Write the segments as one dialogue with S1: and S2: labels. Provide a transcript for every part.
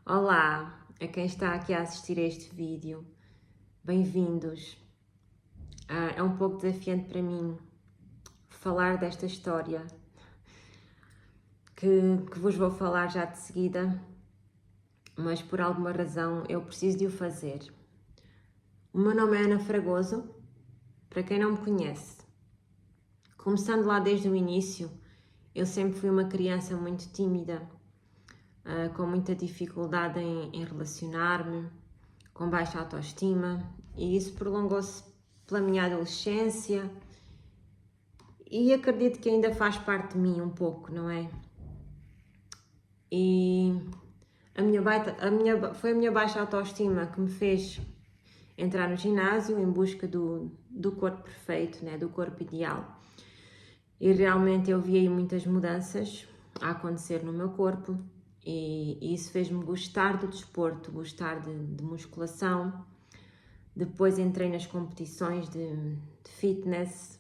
S1: Olá, a quem está aqui a assistir a este vídeo, bem-vindos. É um pouco desafiante para mim falar desta história que vos vou falar já de seguida, mas por alguma razão eu preciso de o fazer. O meu nome é Ana Fragoso, para quem não me conhece. Começando lá desde o início, eu sempre fui uma criança muito tímida, com muita dificuldade em relacionar-me, com baixa autoestima, e isso prolongou-se pela minha adolescência e acredito que ainda faz parte de mim um pouco, não é? E foi a minha baixa autoestima que me fez entrar no ginásio em busca do corpo perfeito, né? Do corpo ideal. E realmente eu vi aí muitas mudanças a acontecer no meu corpo e isso fez-me gostar do desporto, gostar de musculação. Depois entrei nas competições de fitness,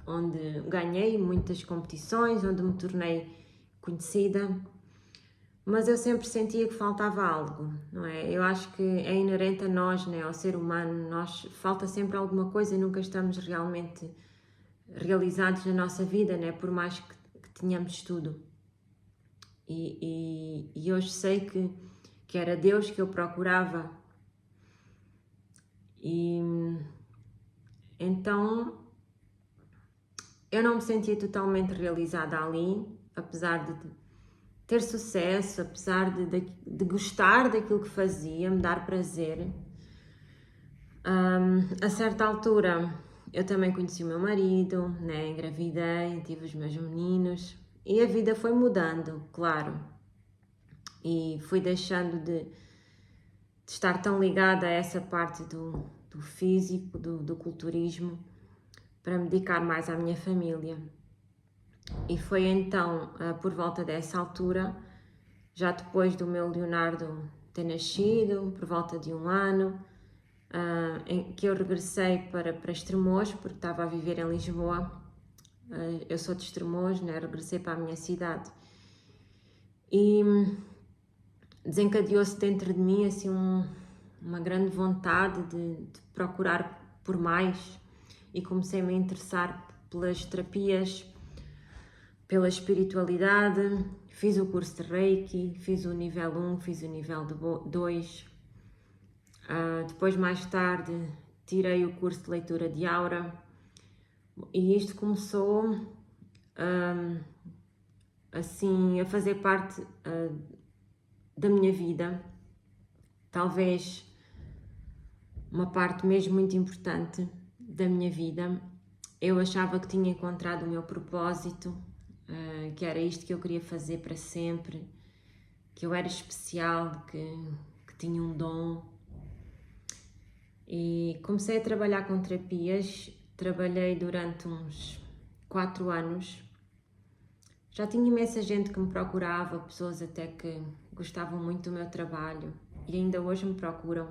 S1: onde ganhei muitas competições, onde me tornei conhecida, mas eu sempre sentia que faltava algo, não é? Eu acho que é inerente a nós, né? Ao ser humano, falta sempre alguma coisa e nunca estamos realmente realizados na nossa vida, né? Por mais que tenhamos tudo. E hoje sei que era Deus que eu procurava. E então eu não me sentia totalmente realizada ali, apesar de ter sucesso, apesar de gostar daquilo que fazia, me dar prazer. A certa altura eu também conheci o meu marido, né? Engravidei, tive os meus meninos e a vida foi mudando, claro. E fui deixando de estar tão ligada a essa parte do físico, do culturismo, para me dedicar mais à minha família. E foi então, por volta dessa altura, já depois do meu Leonardo ter nascido, por volta de 1 ano, em que eu regressei para Estremoz, porque estava a viver em Lisboa. Eu sou de Estremoz, né? Regressei para a minha cidade. E desencadeou-se dentro de mim assim uma grande vontade de procurar por mais e comecei-me a interessar pelas terapias, pela espiritualidade. Fiz o curso de Reiki, fiz o nível 1, fiz o nível 2. Depois, mais tarde, tirei o curso de leitura de aura e isto começou assim a fazer parte da minha vida. Talvez uma parte mesmo muito importante da minha vida. Eu achava que tinha encontrado o meu propósito, que era isto que eu queria fazer para sempre, que eu era especial, que tinha um dom. E comecei a trabalhar com terapias, trabalhei durante uns 4 anos. Já tinha imensa gente que me procurava, pessoas até que gostavam muito do meu trabalho e ainda hoje me procuram.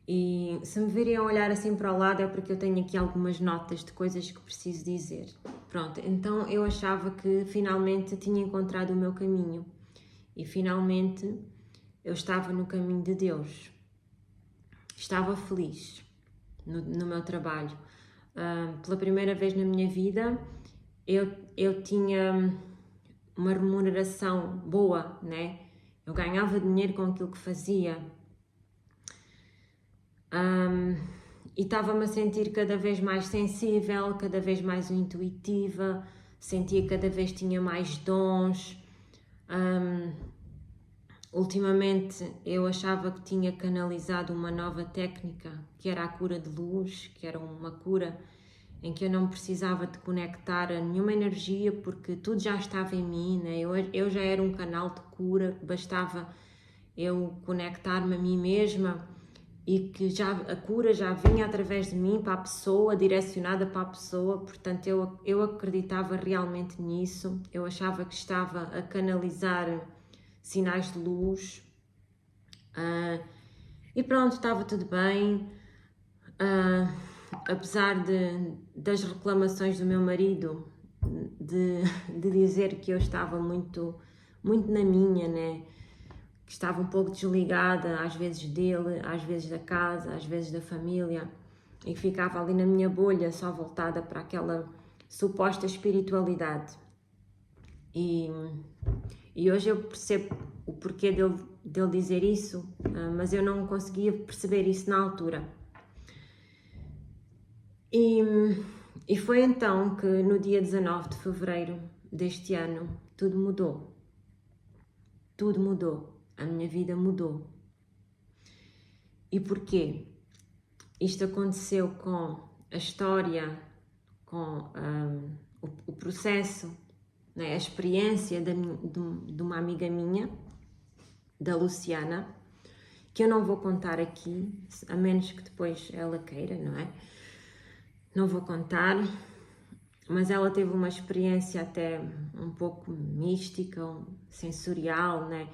S1: E se me virem a olhar assim para o lado é porque eu tenho aqui algumas notas de coisas que preciso dizer. Pronto, então eu achava que finalmente tinha encontrado o meu caminho e finalmente eu estava no caminho de Deus. Estava feliz no meu trabalho. Pela primeira vez na minha vida eu tinha uma remuneração boa, né? Eu ganhava dinheiro com aquilo que fazia. E estava-me a sentir cada vez mais sensível, cada vez mais intuitiva, sentia que cada vez tinha mais dons. Ultimamente eu achava que tinha canalizado uma nova técnica, que era a cura de luz, que era uma cura em que eu não precisava de conectar a nenhuma energia, porque tudo já estava em mim, né? Eu já era um canal de cura, bastava eu conectar-me a mim mesma e que já a cura já vinha através de mim para a pessoa, direcionada para a pessoa. Portanto eu acreditava realmente nisso, eu achava que estava a canalizar sinais de luz, e pronto, estava tudo bem, apesar das reclamações do meu marido de dizer que eu estava muito muito na minha, né? Que estava um pouco desligada, às vezes dele, às vezes da casa, às vezes da família, e que ficava ali na minha bolha, só voltada para aquela suposta espiritualidade. E hoje eu percebo o porquê dele dizer isso, mas eu não conseguia perceber isso na altura. E foi então que no dia 19 de fevereiro deste ano tudo mudou. Tudo mudou. A minha vida mudou. E porquê? Isto aconteceu com a história, com o processo, né, a experiência de uma amiga minha, da Luciana, que eu não vou contar aqui, a menos que depois ela queira, não é? Não vou contar, mas ela teve uma experiência até um pouco mística, sensorial, né?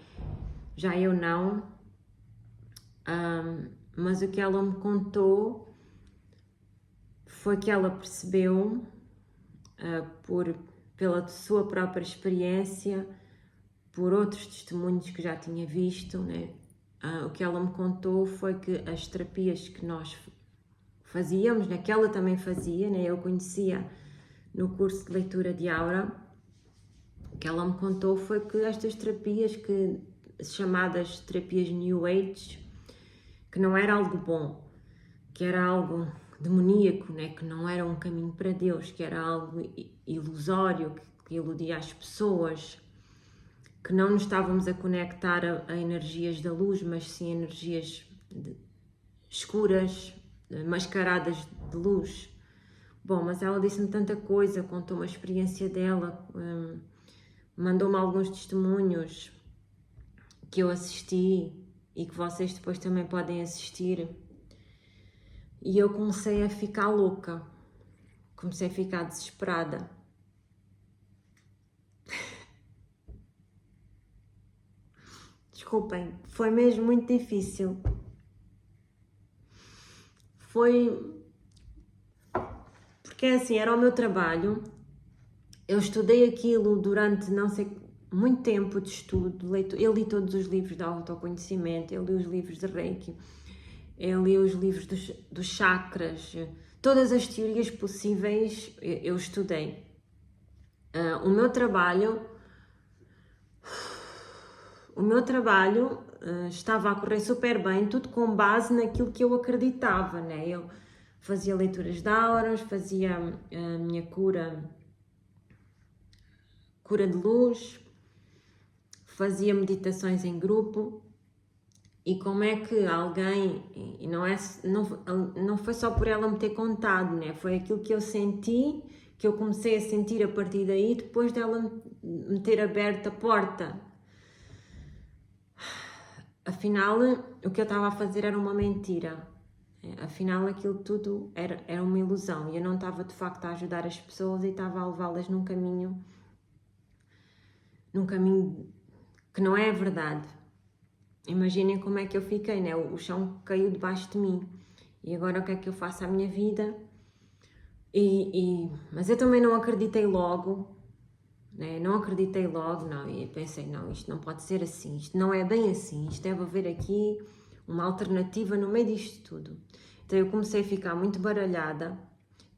S1: Já eu não, mas o que ela me contou foi que ela percebeu, pela sua própria experiência, por outros testemunhos que já tinha visto, né? O que ela me contou foi que as terapias que nós fazíamos, né, que ela também fazia, né, eu conhecia no curso de leitura de aura, o que ela me contou foi que estas terapias, que chamadas terapias New Age, que não era algo bom, que era algo demoníaco, né, que não era um caminho para Deus, que era algo ilusório, que iludia as pessoas, que não nos estávamos a conectar a energias da luz, mas sim energias escuras, mascaradas de luz. Bom, mas ela disse-me tanta coisa, contou uma experiência dela, mandou-me alguns testemunhos que eu assisti e que vocês depois também podem assistir. E eu comecei a ficar louca, comecei a ficar desesperada. Desculpem, foi mesmo muito difícil. Foi porque assim, era o meu trabalho, eu estudei aquilo durante não sei muito tempo de estudo, eu li todos os livros de autoconhecimento, eu li os livros de Reiki, eu li os livros dos chakras, todas as teorias possíveis eu estudei. O meu trabalho estava a correr super bem, tudo com base naquilo que eu acreditava, né? Eu fazia leituras de auras, fazia a minha cura de luz, fazia meditações em grupo. E como é que alguém, e não foi só por ela me ter contado, né? Foi aquilo que eu senti, que eu comecei a sentir a partir daí, depois dela me ter aberto a porta. Afinal, o que eu estava a fazer era uma mentira. Afinal, aquilo tudo era uma ilusão. E eu não estava de facto a ajudar as pessoas e estava a levá-las num caminho que não é a verdade. Imaginem como é que eu fiquei, né? O chão caiu debaixo de mim. E agora o que é que eu faço à minha vida? Mas eu também não acreditei logo, né? Não acreditei logo, não. E pensei, não, isto não pode ser assim, isto não é bem assim, isto deve haver aqui uma alternativa no meio disto tudo. Então eu comecei a ficar muito baralhada.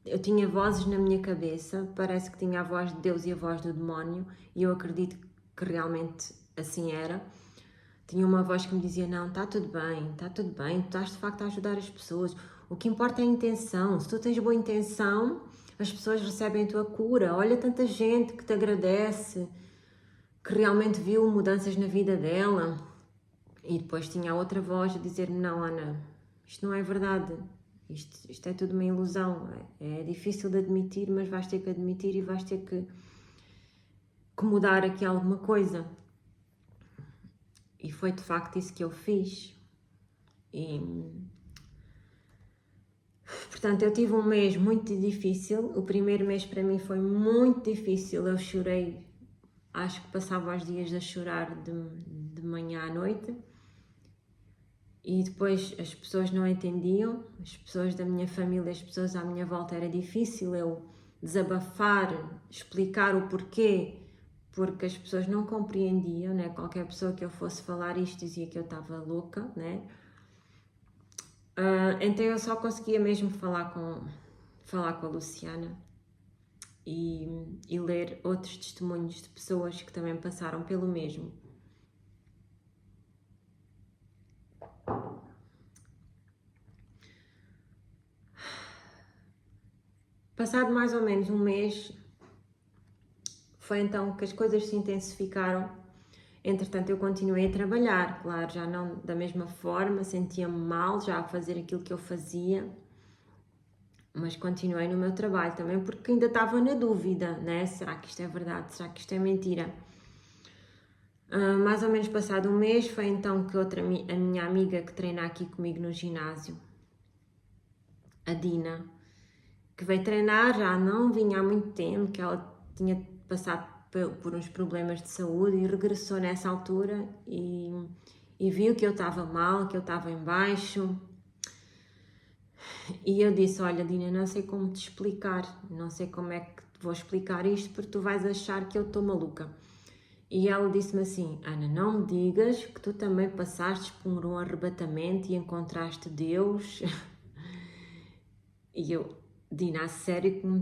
S1: Eu tinha vozes na minha cabeça, parece que tinha a voz de Deus e a voz do demónio, e eu acredito que realmente assim era. Tinha uma voz que me dizia, não, está tudo bem, tu estás de facto a ajudar as pessoas, o que importa é a intenção, se tu tens boa intenção, as pessoas recebem a tua cura, olha tanta gente que te agradece, que realmente viu mudanças na vida dela. E depois tinha a outra voz a dizer-me, não Ana, isto não é verdade, isto é tudo uma ilusão, é difícil de admitir, mas vais ter que admitir e vais ter que mudar aqui alguma coisa. E foi de facto isso que eu fiz. E portanto eu tive um mês muito difícil. O primeiro mês para mim foi muito difícil. Eu chorei, acho que passava os dias a chorar de manhã à noite. E depois as pessoas não entendiam, as pessoas da minha família, as pessoas à minha volta, era difícil eu desabafar, explicar o porquê, porque as pessoas não compreendiam, né? Qualquer pessoa que eu fosse falar isto dizia que eu estava louca, né? Então eu só conseguia mesmo falar com a Luciana e ler outros testemunhos de pessoas que também passaram pelo mesmo. Passado mais ou menos um mês, foi então que as coisas se intensificaram. Entretanto, eu continuei a trabalhar, claro, já não da mesma forma, sentia-me mal já a fazer aquilo que eu fazia, mas continuei no meu trabalho também porque ainda estava na dúvida, né? Será que isto é verdade? Será que isto é mentira? Mais ou menos passado um mês, foi então que a minha amiga que treina aqui comigo no ginásio, a Dina, que veio treinar, já não vinha há muito tempo, que ela tinha passado por uns problemas de saúde e regressou nessa altura e viu que eu estava mal, que eu estava em baixo. E eu disse, olha Dina, não sei como te explicar, não sei como é que te vou explicar isto porque tu vais achar que eu estou maluca. E ela disse-me assim, Ana, não me digas que tu também passaste por um arrebatamento e encontraste Deus. E eu, Dina, a sério que me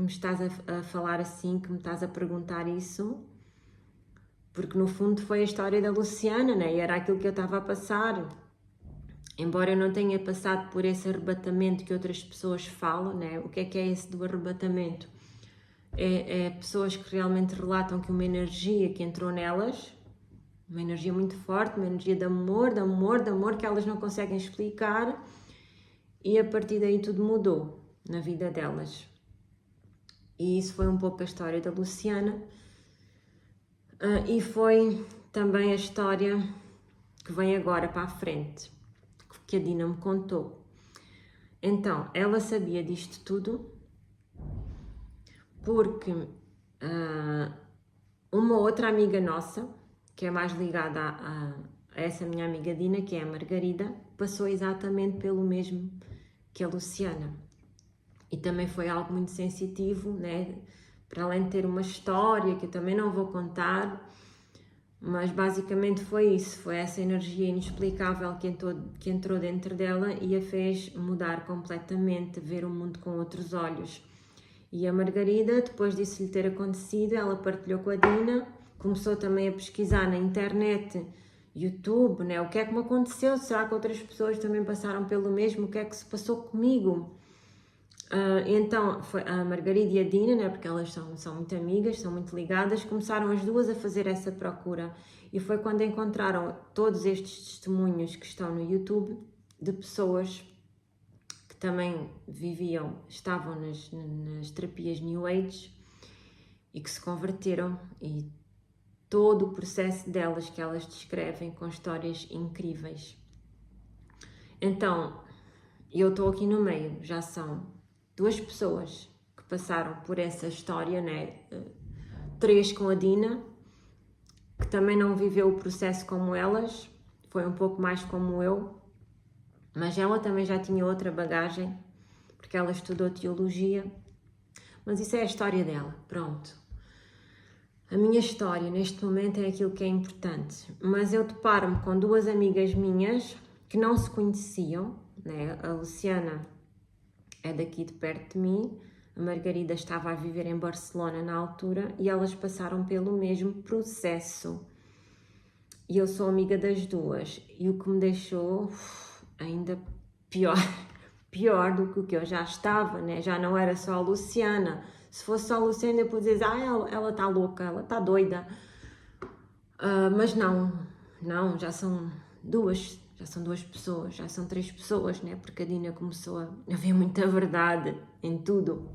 S1: estás a falar assim, que me estás a perguntar isso? Porque no fundo foi a história da Luciana, né? E era aquilo que eu estava a passar. Embora eu não tenha passado por esse arrebatamento que outras pessoas falam, né? O que é esse do arrebatamento? É pessoas que realmente relatam que uma energia que entrou nelas, uma energia muito forte, uma energia de amor, que elas não conseguem explicar, e a partir daí tudo mudou na vida delas. E isso foi um pouco a história da Luciana, e foi também a história que vem agora para a frente, que a Dina me contou. Então, ela sabia disto tudo porque uma outra amiga nossa, que é mais ligada a essa minha amiga Dina, que é a Margarida, passou exatamente pelo mesmo que a Luciana. E também foi algo muito sensitivo, né? Para além de ter uma história que eu também não vou contar, mas basicamente foi isso, foi essa energia inexplicável que entrou dentro dela e a fez mudar completamente, ver o mundo com outros olhos. E a Margarida, depois disso lhe ter acontecido, ela partilhou com a Dina, começou também a pesquisar na internet, YouTube, né? O que é que me aconteceu? Será que outras pessoas também passaram pelo mesmo? O que é que se passou comigo? Então, foi a Margarida e a Dina, né, porque elas são muito amigas, são muito ligadas, começaram as duas a fazer essa procura. E foi quando encontraram todos estes testemunhos que estão no YouTube de pessoas que também estavam nas terapias New Age e que se converteram, e todo o processo delas que elas descrevem com histórias incríveis. Então, eu estou aqui no meio, já são 2 pessoas que passaram por essa história, né? 3 com a Dina, que também não viveu o processo como elas, foi um pouco mais como eu, mas ela também já tinha outra bagagem, porque ela estudou teologia, mas isso é a história dela, pronto. A minha história neste momento é aquilo que é importante, mas eu deparo-me com 2 amigas minhas que não se conheciam, né? A Luciana é daqui de perto de mim, a Margarida estava a viver em Barcelona na altura e elas passaram pelo mesmo processo. E eu sou amiga das duas, e o que me deixou ainda pior, pior do que o que eu já estava, né? Já não era só a Luciana. Se fosse só a Luciana, eu podia dizer, ela está louca, ela está doida. Mas não, já são 2 pessoas, já são 3 pessoas, né? Porque a Dina começou a ver muita verdade em tudo.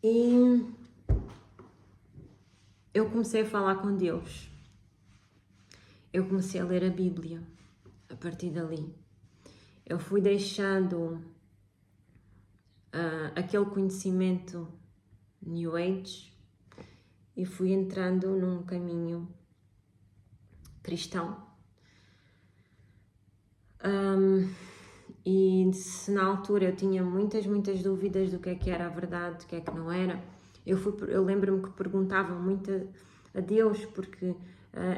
S1: E eu comecei a falar com Deus. Eu comecei a ler a Bíblia a partir dali. Eu fui deixando aquele conhecimento New Age e fui entrando num caminho cristão. E se na altura eu tinha muitas dúvidas do que era a verdade, do que é que não era, eu lembro-me que perguntava muito a Deus, porque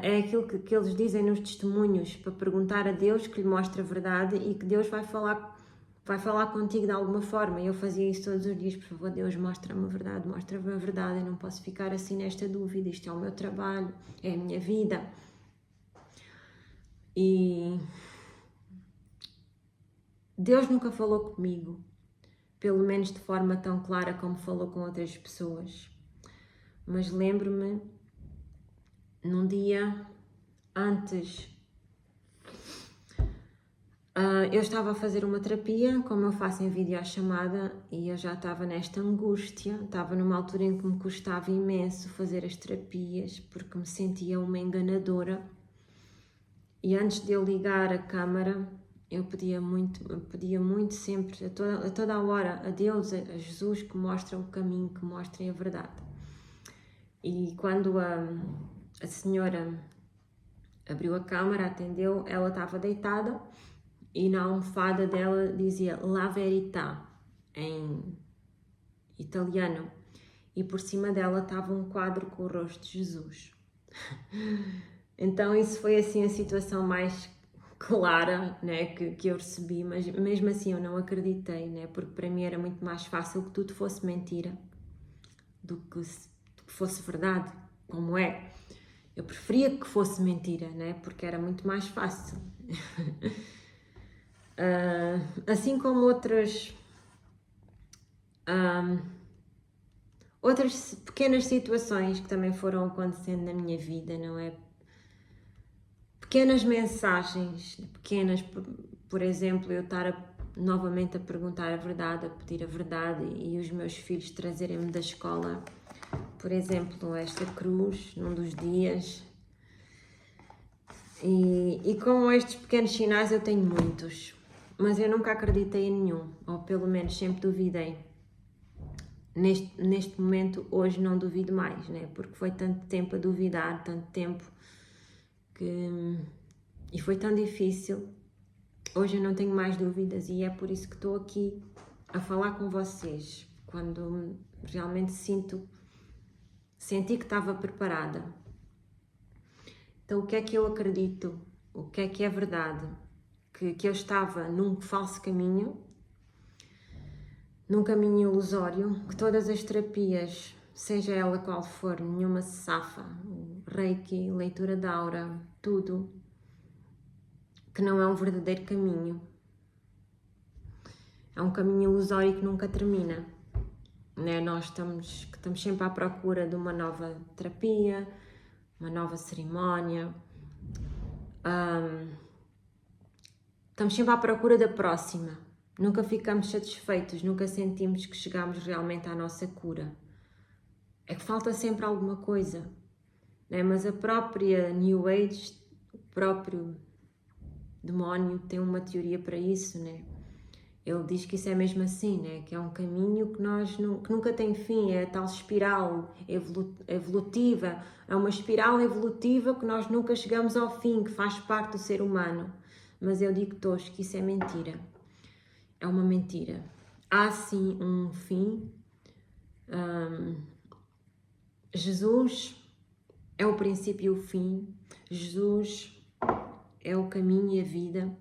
S1: é aquilo que eles dizem nos testemunhos, para perguntar a Deus que lhe mostra a verdade e que Deus vai falar contigo de alguma forma. E eu fazia isso todos os dias: por favor, Deus, mostra-me a verdade, eu não posso ficar assim nesta dúvida, isto é o meu trabalho, é a minha vida. E Deus nunca falou comigo, pelo menos de forma tão clara como falou com outras pessoas. Mas lembro-me, num dia antes, eu estava a fazer uma terapia, como eu faço em videochamada, e eu já estava nesta angústia, estava numa altura em que me custava imenso fazer as terapias, porque me sentia uma enganadora. E antes de eu ligar a câmara, eu pedia muito sempre, a toda a hora, a Deus, a Jesus, que mostra o caminho, que mostrem a verdade. E quando a senhora abriu a câmara, atendeu, ela estava deitada e na almofada dela dizia La Verità, em italiano, e por cima dela estava um quadro com o rosto de Jesus. Então isso foi assim a situação mais clara, né, que eu recebi, mas mesmo assim eu não acreditei, né, porque para mim era muito mais fácil que tudo fosse mentira do que fosse verdade, como é. Eu preferia que fosse mentira, né, porque era muito mais fácil. Assim como outras pequenas situações que também foram acontecendo na minha vida, não é? Pequenas mensagens, pequenas, por exemplo, eu estar novamente a perguntar a verdade, a pedir a verdade, e os meus filhos trazerem-me da escola, por exemplo, esta cruz, num dos dias. E com estes pequenos sinais eu tenho muitos, mas eu nunca acreditei em nenhum, ou pelo menos sempre duvidei. Neste momento, hoje não duvido mais, né? Porque foi tanto tempo a duvidar, tanto tempo e foi tão difícil. Hoje eu não tenho mais dúvidas e é por isso que estou aqui a falar com vocês, quando realmente senti que estava preparada. Então, o que é que eu acredito? O que é verdade? Que eu estava num falso caminho, num caminho ilusório, que todas as terapias, seja ela qual for, nenhuma se safa, o Reiki, leitura de aura, tudo, que não é um verdadeiro caminho. É um caminho ilusório que nunca termina. Né? Nós estamos sempre à procura de uma nova terapia, uma nova cerimónia. Estamos sempre à procura da próxima. Nunca ficamos satisfeitos, nunca sentimos que chegamos realmente à nossa cura. É que falta sempre alguma coisa. Né? Mas a própria New Age, o próprio demónio tem uma teoria para isso, né? Ele diz que isso é mesmo assim, né? Que é um caminho que nunca tem fim, é a tal espiral evolutiva, é uma espiral evolutiva que nós nunca chegamos ao fim, que faz parte do ser humano. Mas eu digo-te que isso é mentira, é uma mentira. Há sim um fim. Jesus é o princípio e o fim, Jesus é o caminho e a vida.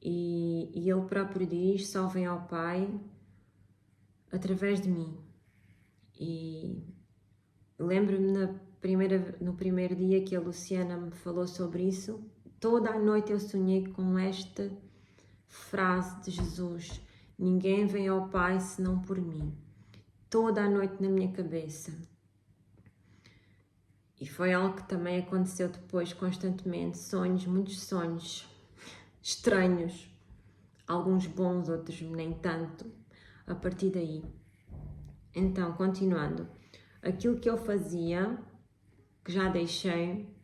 S1: E ele próprio diz: só vem ao Pai através de mim. E lembro-me no primeiro dia que a Luciana me falou sobre isso, toda a noite eu sonhei com esta frase de Jesus: ninguém vem ao Pai senão por mim. Toda a noite na minha cabeça. E foi algo que também aconteceu depois constantemente, muitos sonhos estranhos, alguns bons, outros nem tanto, a partir daí. Então, continuando, aquilo que eu fazia, que já deixei,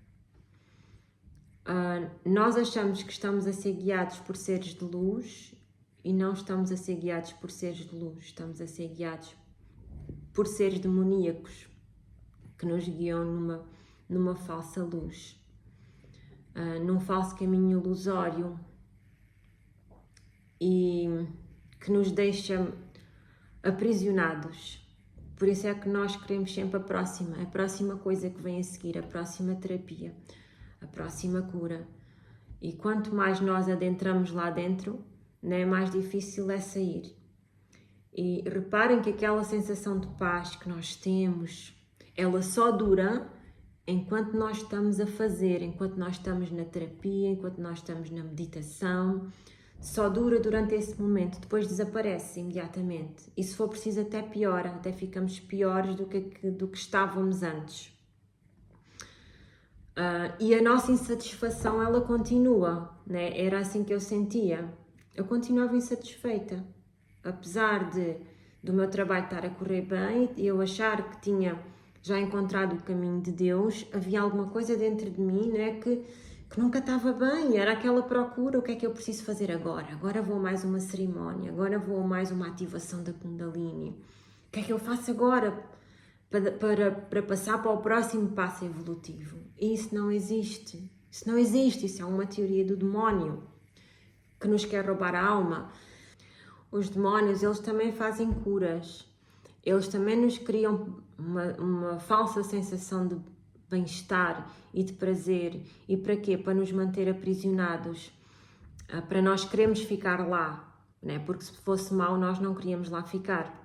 S1: nós achamos que estamos a ser guiados por seres de luz e não estamos a ser guiados por seres de luz, estamos a ser guiados por seres demoníacos que nos guiam numa falsa luz, num falso caminho ilusório. e que nos deixa aprisionados. Por isso é que nós queremos sempre a próxima coisa que vem a seguir, a próxima terapia, a próxima cura. E quanto mais nós adentramos lá dentro, né, mais difícil é sair. E reparem que aquela sensação de paz que nós temos, ela só dura enquanto nós estamos a fazer, enquanto nós estamos na terapia, enquanto nós estamos na meditação. Só dura durante esse momento, depois desaparece imediatamente. E se for preciso até piora, até ficamos piores do que estávamos antes. E a nossa insatisfação, ela continua, né? Era assim que eu sentia. Eu continuava insatisfeita. Apesar do meu trabalho estar a correr bem e eu achar que tinha já encontrado o caminho de Deus, havia alguma coisa dentro de mim, né, que nunca estava bem. Era aquela procura: o que é que eu preciso fazer agora? Agora vou a mais uma cerimónia, agora vou a mais uma ativação da Kundalini. O que é que eu faço agora para passar para o próximo passo evolutivo? E isso não existe. Isso não existe, isso é uma teoria do demónio que nos quer roubar a alma. Os demónios, eles também fazem curas. Eles também nos criam uma falsa sensação de bem-estar e de prazer. E para quê? Para nos manter aprisionados. Para nós queremos ficar lá, né? Porque se fosse mau nós não queríamos lá ficar.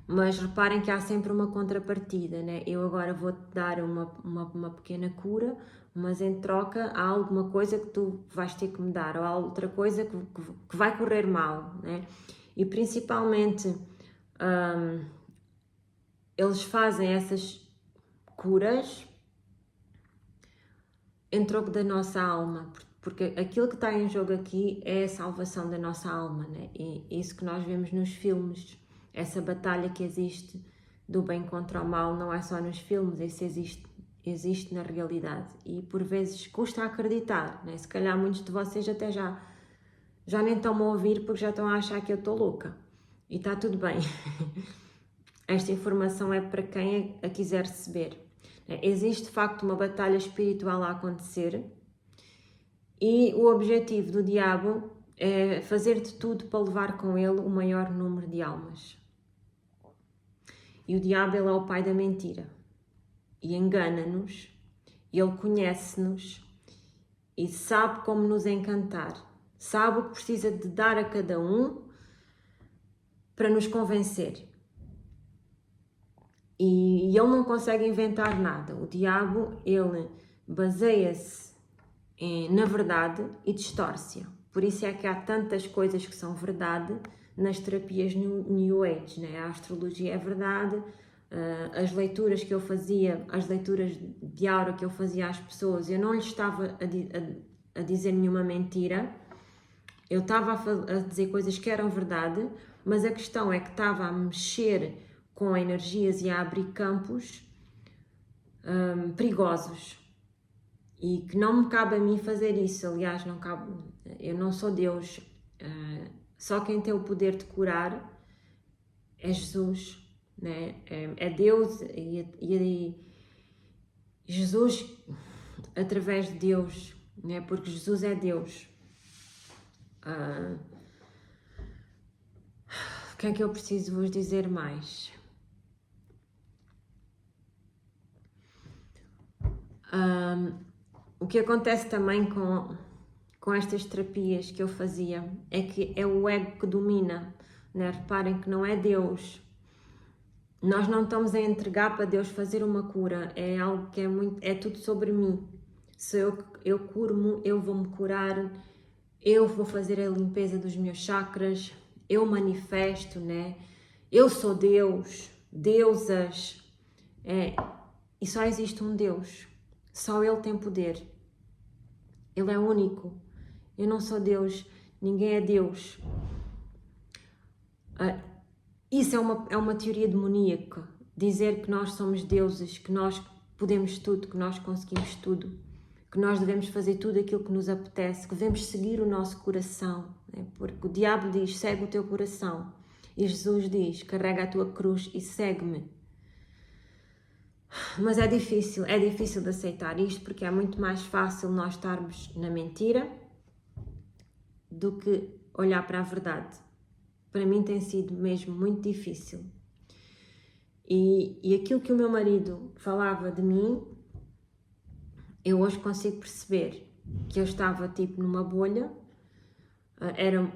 S1: Mas reparem que há sempre uma contrapartida, né? Eu agora vou-te dar uma pequena cura, mas em troca há alguma coisa que tu vais ter que me dar, ou há outra coisa que vai correr mal, né? E principalmente eles fazem essas curas em troco da nossa alma, porque aquilo que está em jogo aqui é a salvação da nossa alma, né? E isso que nós vemos nos filmes, essa batalha que existe do bem contra o mal, não é só nos filmes, isso existe na realidade. E por vezes custa acreditar, né? Se calhar muitos de vocês até já nem estão a ouvir porque já estão a achar que eu estou louca. E está tudo bem. Esta informação é para quem a quiser receber. Existe de facto uma batalha espiritual a acontecer e o objetivo do diabo é fazer de tudo para levar com ele o maior número de almas. E o diabo, ele é o pai da mentira e engana-nos, ele conhece-nos e sabe como nos encantar, sabe o que precisa de dar a cada um para nos convencer. E ele não consegue inventar nada. O diabo, ele baseia-se na verdade e distorce-a. Por isso é que há tantas coisas que são verdade nas terapias New Age, né? A astrologia é verdade, as leituras que eu fazia, as leituras de aura que eu fazia às pessoas, eu não lhes estava a dizer nenhuma mentira, eu estava a dizer coisas que eram verdade, mas a questão é que estava a mexer com energias e a abrir campos perigosos. E que não me cabe a mim fazer isso, aliás, não cabe, eu não sou Deus, só quem tem o poder de curar é Jesus, né? É Deus e Jesus através de Deus, né? Porque Jesus é Deus. O que é que eu preciso vos dizer mais? O que acontece também com estas terapias que eu fazia é que é o ego que domina, né? Reparem que não é Deus. Nós não estamos a entregar para Deus fazer uma cura, é algo que é tudo sobre mim. Se eu curo-me, eu vou-me curar, eu vou fazer a limpeza dos meus chakras, eu manifesto, né? Eu sou Deus, deusas, e só existe um Deus. Só Ele tem poder. Ele é único. Eu não sou Deus. Ninguém é Deus. Isso é uma teoria demoníaca. Dizer que nós somos deuses, que nós podemos tudo, que nós conseguimos tudo, que nós devemos fazer tudo aquilo que nos apetece, que devemos seguir o nosso coração. Né? Porque o diabo diz: segue o teu coração. E Jesus diz: carrega a tua cruz e segue-me. Mas é difícil de aceitar isto, porque é muito mais fácil nós estarmos na mentira do que olhar para a verdade. Para mim tem sido mesmo muito difícil. E aquilo que o meu marido falava de mim, eu hoje consigo perceber que eu estava tipo numa bolha,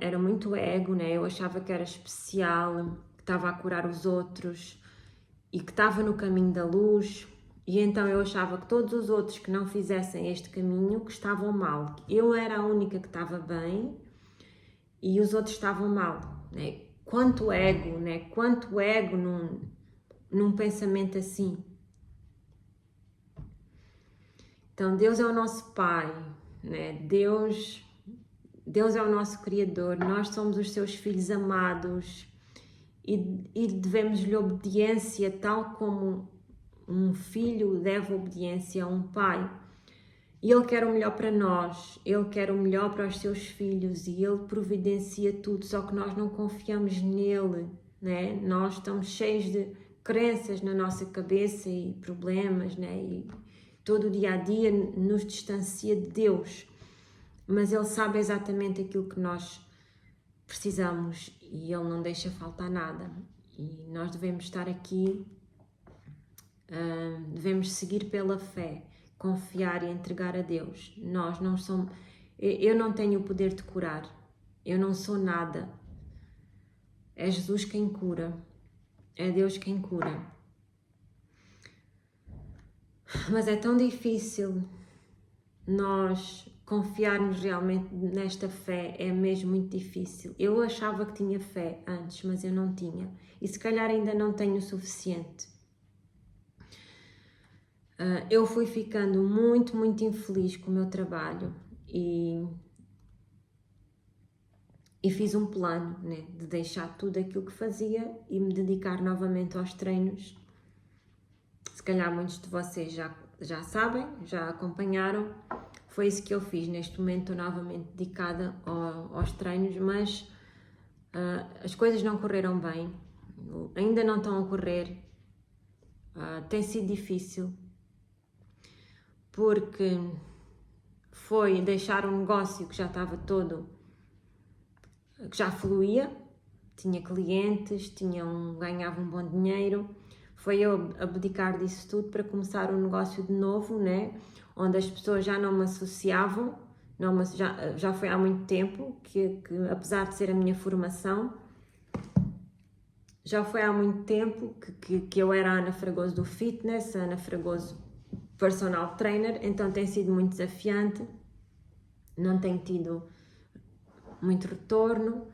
S1: era muito ego, né? Eu achava que era especial, que estava a curar os outros e que estava no caminho da luz, e então eu achava que todos os outros que não fizessem este caminho que estavam mal. Eu era a única que estava bem e os outros estavam mal, né? Quanto ego, né? Quanto ego num pensamento assim. Então Deus é o nosso Pai, né? Deus é o nosso Criador, nós somos os seus filhos amados e devemos-lhe obediência tal como um filho deve obediência a um pai. E Ele quer o melhor para nós, Ele quer o melhor para os seus filhos e Ele providencia tudo, só que nós não confiamos nele, né? Nós estamos cheios de crenças na nossa cabeça e problemas, né? E todo o dia a dia nos distancia de Deus, mas Ele sabe exatamente aquilo que nós precisamos e Ele não deixa faltar nada. E nós devemos estar aqui, devemos seguir pela fé, confiar e entregar a Deus. Nós não somos, eu não tenho o poder de curar, eu não sou nada. É Jesus quem cura, é Deus quem cura. Mas é tão difícil nós confiarmos realmente nesta fé, é mesmo muito difícil. Eu achava que tinha fé antes, mas eu não tinha. E se calhar ainda não tenho o suficiente. Eu fui ficando muito, muito infeliz com o meu trabalho e fiz um plano, né, de deixar tudo aquilo que fazia e me dedicar novamente aos treinos. Se calhar muitos de vocês já sabem, já acompanharam. Foi isso que eu fiz. Neste momento estou novamente dedicada aos treinos, mas as coisas não correram bem, ainda não estão a correr. Tem sido difícil, porque foi deixar um negócio que já estava todo, que já fluía, tinha clientes, ganhava um bom dinheiro. Foi eu abdicar disso tudo para começar um negócio de novo, né? Onde as pessoas já não me associavam, já foi há muito tempo, que apesar de ser a minha formação, já foi há muito tempo que eu era a Ana Fragoso do fitness, a Ana Fragoso personal trainer, então tem sido muito desafiante, não tenho tido muito retorno,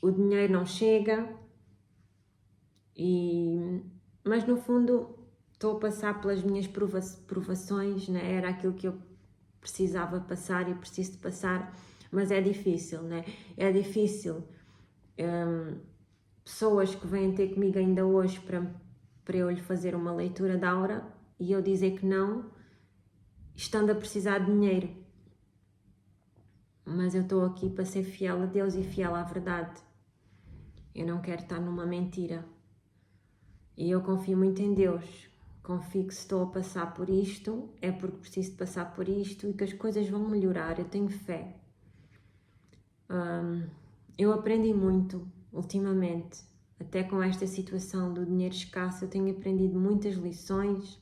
S1: o dinheiro não chega, mas no fundo estou a passar pelas minhas provações, né? Era aquilo que eu precisava passar e preciso de passar, mas é difícil, né? É difícil. Pessoas que vêm ter comigo ainda hoje para eu lhe fazer uma leitura de aura e eu dizer que não, estando a precisar de dinheiro. Mas eu estou aqui para ser fiel a Deus e fiel à verdade. Eu não quero estar numa mentira. E eu confio muito em Deus. Confio que se estou a passar por isto, é porque preciso de passar por isto e que as coisas vão melhorar. Eu tenho fé. Eu aprendi muito ultimamente, até com esta situação do dinheiro escasso, eu tenho aprendido muitas lições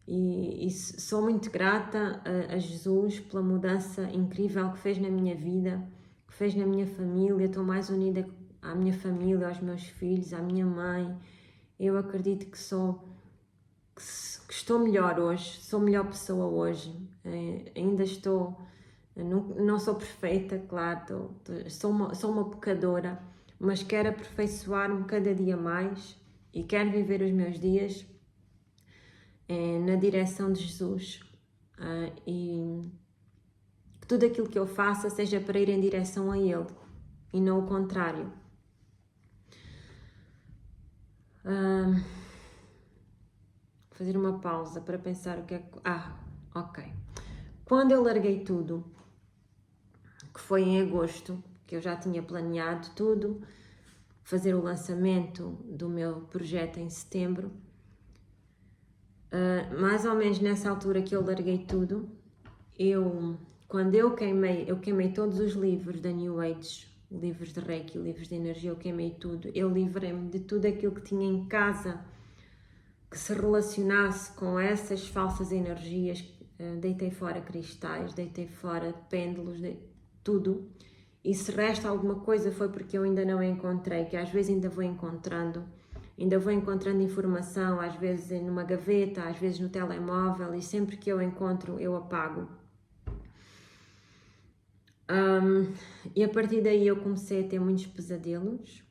S1: e sou muito grata a Jesus pela mudança incrível que fez na minha vida, que fez na minha família. Estou mais unida à minha família, aos meus filhos, à minha mãe. Eu acredito que estou melhor hoje, sou melhor pessoa hoje. Ainda estou, não sou perfeita, claro, sou uma pecadora, mas quero aperfeiçoar-me cada dia mais e quero viver os meus dias na direção de Jesus, e que tudo aquilo que eu faça seja para ir em direção a Ele e não o contrário. Fazer uma pausa para pensar o que é que... ok. Quando eu larguei tudo, que foi em agosto, que eu já tinha planeado tudo, fazer o lançamento do meu projeto em setembro, mais ou menos nessa altura que eu larguei tudo, eu quando eu queimei todos os livros da New Age, livros de Reiki, livros de energia, eu queimei tudo. Eu livrei-me de tudo aquilo que tinha em casa que se relacionasse com essas falsas energias. Deitei fora cristais, deitei fora pêndulos, tudo. E se resta alguma coisa foi porque eu ainda não encontrei, que às vezes ainda vou encontrando informação, às vezes numa gaveta, às vezes no telemóvel, e sempre que eu encontro eu apago. E a partir daí eu comecei a ter muitos pesadelos,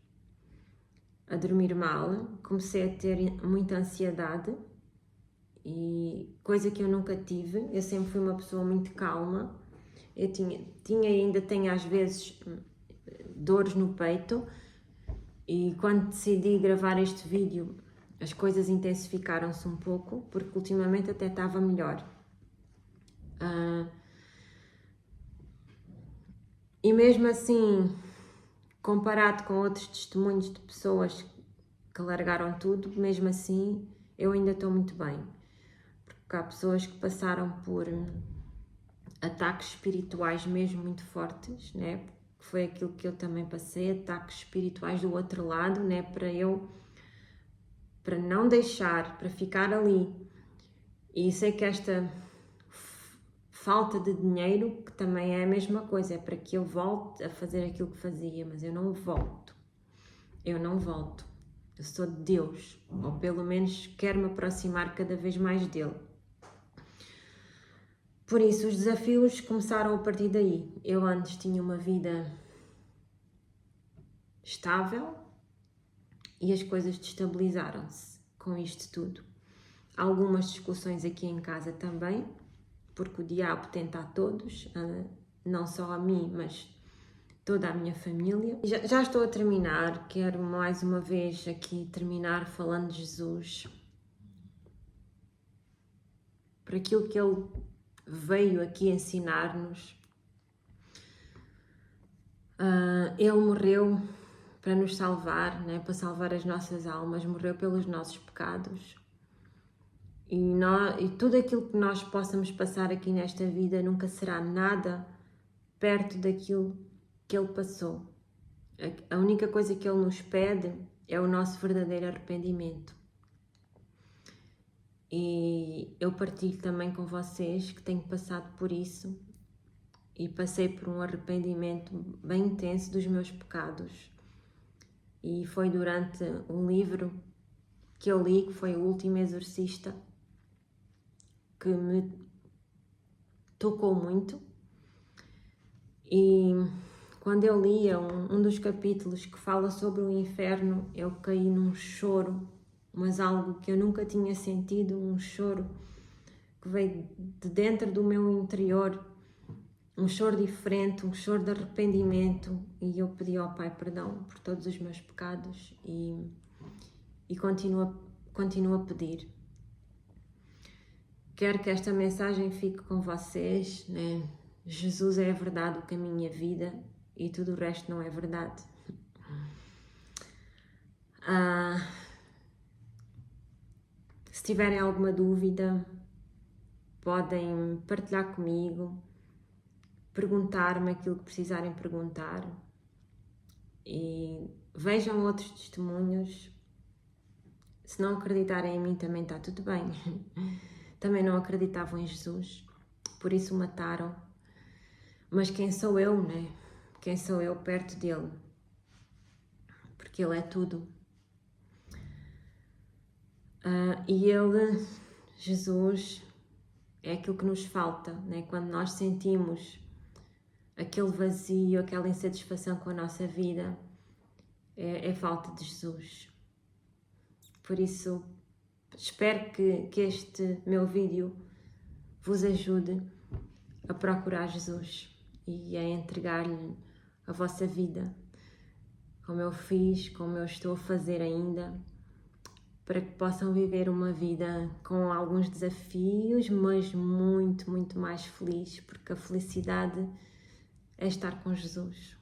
S1: a dormir mal, comecei a ter muita ansiedade, e coisa que eu nunca tive. Eu sempre fui uma pessoa muito calma. Eu tinha e ainda tenho às vezes dores no peito, e quando decidi gravar este vídeo as coisas intensificaram-se um pouco, porque ultimamente até estava melhor. E mesmo assim, comparado com outros testemunhos de pessoas que largaram tudo, mesmo assim eu ainda estou muito bem, porque há pessoas que passaram por ataques espirituais mesmo muito fortes, né? Foi aquilo que eu também passei, ataques espirituais do outro lado, né? Para não deixar, para ficar ali. E sei que esta falta de dinheiro, que também é a mesma coisa, é para que eu volte a fazer aquilo que fazia, mas eu não volto. Eu sou de Deus, ou pelo menos quero me aproximar cada vez mais dele. Por isso, os desafios começaram a partir daí. Eu antes tinha uma vida estável e as coisas destabilizaram-se com isto tudo. Algumas discussões aqui em casa também, porque o diabo tenta a todos, não só a mim, mas toda a minha família. Já estou a terminar, quero mais uma vez aqui terminar falando de Jesus, por aquilo que ele veio aqui ensinar-nos. Ele morreu para nos salvar, né? Para salvar as nossas almas, morreu pelos nossos pecados. E tudo aquilo que nós possamos passar aqui nesta vida nunca será nada perto daquilo que ele passou. A única coisa que ele nos pede é o nosso verdadeiro arrependimento. E eu partilho também com vocês que tenho passado por isso e passei por um arrependimento bem intenso dos meus pecados. E foi durante um livro que eu li, que foi O Último Exorcista, que me tocou muito. E quando eu lia um dos capítulos que fala sobre o inferno, eu caí num choro, mas algo que eu nunca tinha sentido, um choro que veio de dentro do meu interior, um choro diferente, um choro de arrependimento, e eu pedi ao Pai perdão por todos os meus pecados e continuo a pedir. Quero que esta mensagem fique com vocês, né? Jesus é a verdade, o caminho e a vida, e tudo o resto não é verdade. Se tiverem alguma dúvida, podem partilhar comigo, perguntar-me aquilo que precisarem perguntar, e vejam outros testemunhos. Se não acreditarem em mim também está tudo bem. Também não acreditavam em Jesus, por isso o mataram. Mas quem sou eu, né? Quem sou eu perto dele? Porque ele é tudo. E ele, Jesus, é aquilo que nos falta, né? Quando nós sentimos aquele vazio, aquela insatisfação com a nossa vida, é falta de Jesus. Por isso, espero que este meu vídeo vos ajude a procurar Jesus e a entregar-lhe a vossa vida, como eu fiz, como eu estou a fazer ainda, para que possam viver uma vida com alguns desafios, mas muito, muito mais feliz, porque a felicidade é estar com Jesus.